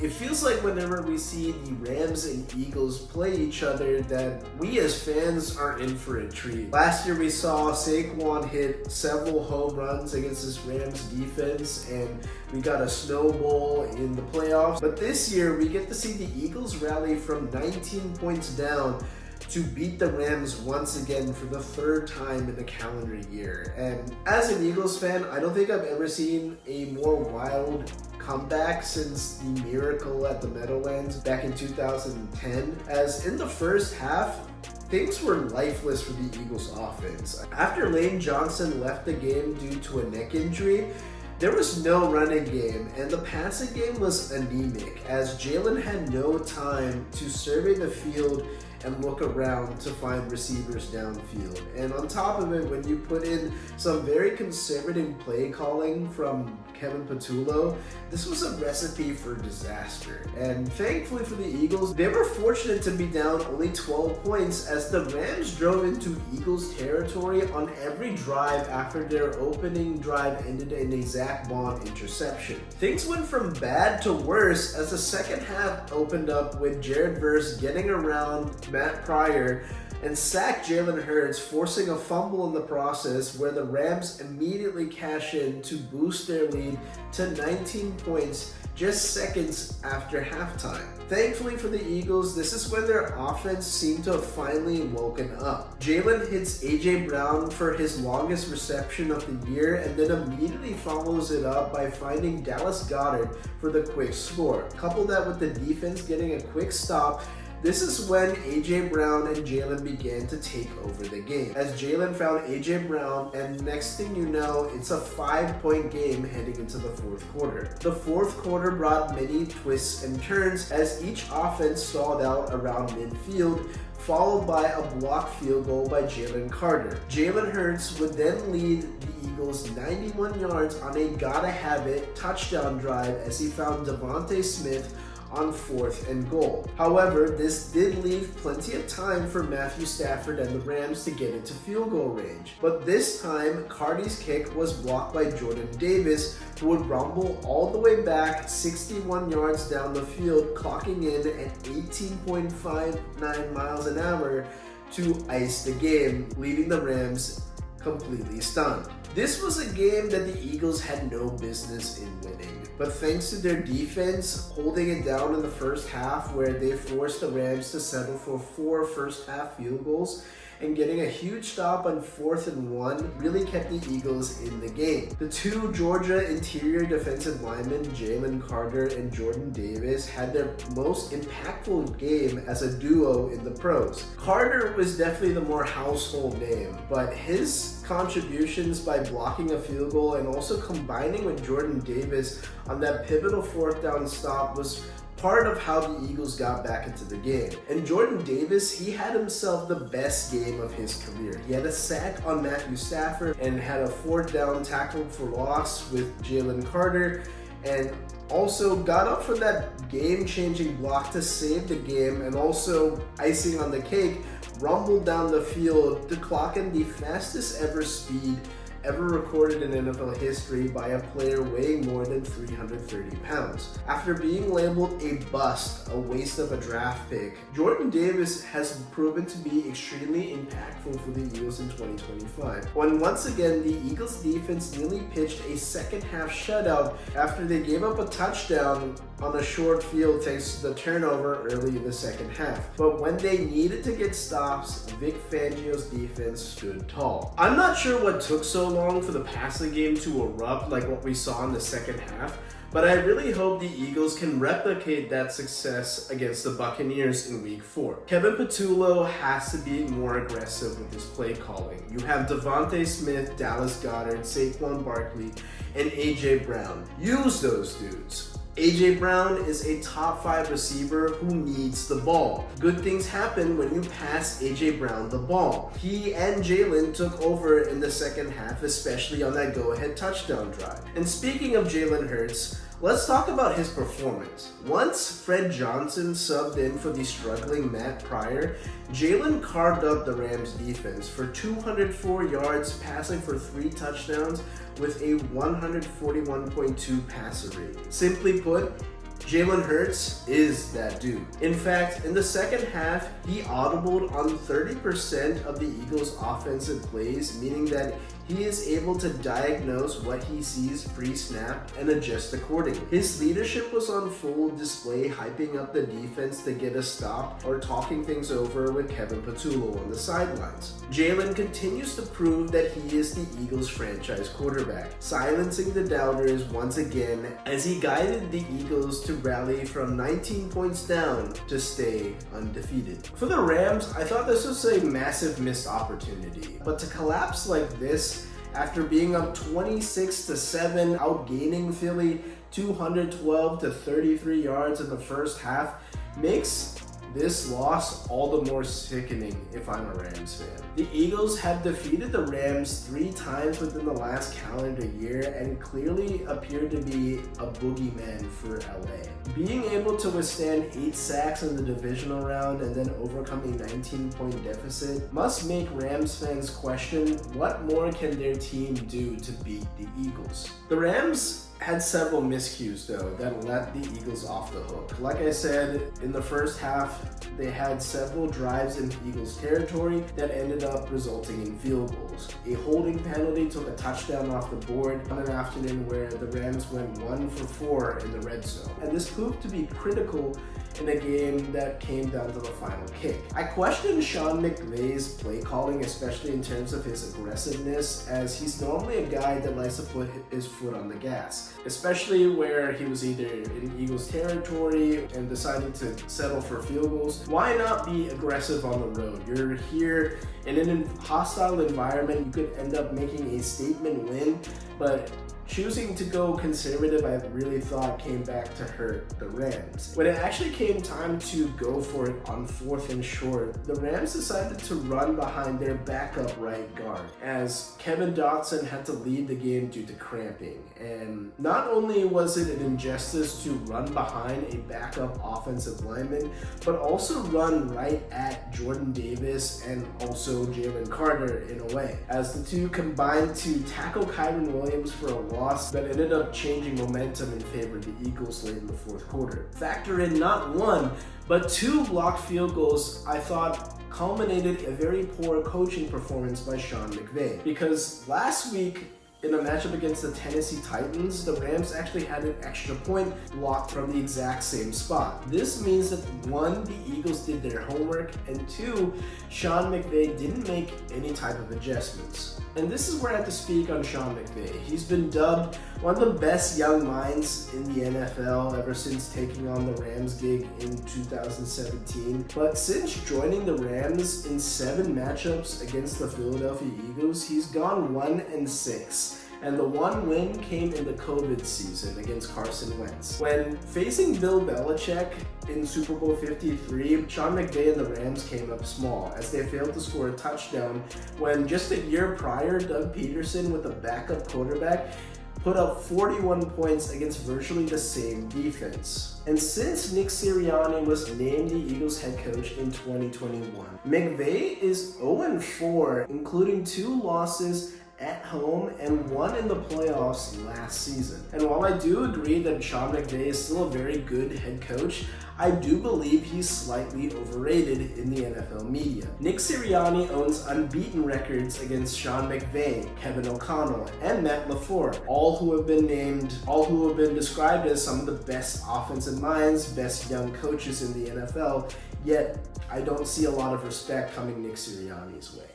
It feels like whenever we see the Rams and Eagles play each other that we as fans are in for a treat. Last year we saw Saquon hit several home runs against this Rams defense and we got a snowball in the playoffs. But this year we get to see the Eagles rally from 19 points down to beat the Rams once again for the third time in a calendar year. And as an Eagles fan, I don't think I've ever seen a more wild comeback since the miracle at the Meadowlands back in 2010. As in the first half, things were lifeless for the Eagles offense. After Lane Johnson left the game due to a neck injury, there was no running game, and the passing game was anemic as Jalen had no time to survey the field and look around to find receivers downfield. And on top of it, when you put in some very conservative play calling from Kevin Patullo, this was a recipe for disaster. And thankfully for the Eagles, they were fortunate to be down only 12 points as the Rams drove into Eagles territory on every drive after their opening drive ended in a Zach Bond interception. Things went from bad to worse as the second half opened up with Jared Verse getting around Matt Pryor and sacked Jalen Hurts, forcing a fumble in the process where the Rams immediately cash in to boost their lead to 19 points just seconds after halftime. Thankfully for the Eagles, this is when their offense seemed to have finally woken up. Jalen hits A.J. Brown for his longest reception of the year and then immediately follows it up by finding Dallas Goedert for the quick score. Couple that with the defense getting a quick stop, this is when A.J. Brown and Jalen began to take over the game. As Jalen found A.J. Brown, and next thing you know, it's a 5-point game heading into the fourth quarter. The fourth quarter brought many twists and turns as each offense stalled out around midfield, followed by a blocked field goal by Jalen Carter. Jalen Hurts would then lead the Eagles 91 yards on a gotta-have-it touchdown drive as he found Devontae Smith on 4th and goal. However, this did leave plenty of time for Matthew Stafford and the Rams to get into field goal range. But this time, Carty's kick was blocked by Jordan Davis, who would rumble all the way back 61 yards down the field, clocking in at 18.59 miles an hour to ice the game, leaving the Rams completely stunned. This was a game that the Eagles had no business in winning, but thanks to their defense holding it down in the first half where they forced the Rams to settle for 4 first-half field goals and getting a huge stop on 4th and 1 really kept the Eagles in the game. The two Georgia interior defensive linemen, Jalen Carter and Jordan Davis, had their most impactful game as a duo in the pros. Carter was definitely the more household name, but his contributions by blocking a field goal and also combining with Jordan Davis on that pivotal 4th down stop was part of how the Eagles got back into the game. And Jordan Davis, he had himself the best game of his career. He had a sack on Matthew Stafford and had a 4th down tackle for loss with Jalen Carter, and also got up for that game-changing block to save the game, and also icing on the cake, rumbled down the field to clock in the fastest ever speed ever recorded in NFL history by a player weighing more than 330 pounds. After being labeled a bust, a waste of a draft pick, Jordan Davis has proven to be extremely impactful for the Eagles in 2025. When once again, the Eagles defense nearly pitched a second half shutout after they gave up a touchdown on a short field thanks to the turnover early in the second half. But when they needed to get stops, Vic Fangio's defense stood tall. I'm not sure what took so long for the passing game to erupt like what we saw in the second half, but I really hope the Eagles can replicate that success against the Buccaneers in Week 4. Kevin Patullo has to be more aggressive with his play calling. You have Devontae Smith, Dallas Goedert, Saquon Barkley, and A.J. Brown. Use those dudes. A.J. Brown is a top 5 receiver who needs the ball. Good things happen when you pass A.J. Brown the ball. He and Jalen took over in the second half, especially on that go-ahead touchdown drive. And speaking of Jalen Hurts, let's talk about his performance. Once Fred Johnson subbed in for the struggling Matt Pryor, Jalen carved up the Rams defense for 204 yards, passing for 3 touchdowns with a 141.2 passer rating. Simply put, Jalen Hurts is that dude. In fact, in the second half, he audibled on 30% of the Eagles' offensive plays, meaning that he is able to diagnose what he sees pre-snap and adjust accordingly. His leadership was on full display, hyping up the defense to get a stop or talking things over with Kevin Patullo on the sidelines. Jalen continues to prove that he is the Eagles' franchise quarterback, silencing the doubters once again as he guided the Eagles to rally from 19 points down to stay undefeated. For the Rams, I thought this was a massive missed opportunity, but to collapse like this after being up 26-7, outgaining Philly 212 to 33 yards in the first half, makes this loss all the more sickening if I'm a Rams fan. The Eagles have defeated the Rams 3 times within the last calendar year and clearly appear to be a boogeyman for LA. Being able to withstand 8 sacks in the divisional round and then overcome a 19-point deficit must make Rams fans question what more can their team do to beat the Eagles. The Rams had several miscues though that let the Eagles off the hook. Like I said, in the first half, they had several drives in Eagles territory that ended up resulting in field goals. A holding penalty took a touchdown off the board on an afternoon where the Rams went 1 for 4 in the red zone. And this proved to be critical in a game that came down to the final kick. I questioned Sean McVay's play calling, especially in terms of his aggressiveness, as he's normally a guy that likes to put his foot on the gas, especially where he was either in Eagles territory and decided to settle for field goals. Why not be aggressive on the road? You're here in a hostile environment. You could end up making a statement win, but choosing to go conservative, I really thought came back to hurt the Rams. When it actually came time to go for it on 4th and short, the Rams decided to run behind their backup right guard, as Kevin Dotson had to leave the game due to cramping. And not only was it an injustice to run behind a backup offensive lineman, but also run right at Jordan Davis and also Jalen Carter in a way, as the two combined to tackle Kyren Williams for a loss that ended up changing momentum in favor of the Eagles late in the 4th quarter. Factor in not 1, but 2 blocked field goals I thought culminated a very poor coaching performance by Sean McVay. Because last week, in a matchup against the Tennessee Titans, the Rams actually had an extra point blocked from the exact same spot. This means that 1, the Eagles did their homework, and 2, Sean McVay didn't make any type of adjustments. And this is where I have to speak on Sean McVay. He's been dubbed one of the best young minds in the NFL ever since taking on the Rams gig in 2017. But since joining the Rams in 7 matchups against the Philadelphia Eagles, he's gone 1-6. And the 1 win came in the COVID season against Carson Wentz. When facing Bill Belichick in Super Bowl 53, Sean McVay and the Rams came up small as they failed to score a touchdown when just a year prior, Doug Peterson with a backup quarterback put up 41 points against virtually the same defense. And since Nick Sirianni was named the Eagles head coach in 2021, McVay is 0-4, including 2 losses at home and 1 in the playoffs last season. And while I do agree that Sean McVay is still a very good head coach, I do believe he's slightly overrated in the NFL media. Nick Sirianni owns unbeaten records against Sean McVay, Kevin O'Connell, and Matt LaFleur, all who have been described as some of the best offensive minds, best young coaches in the NFL, yet I don't see a lot of respect coming Nick Sirianni's way.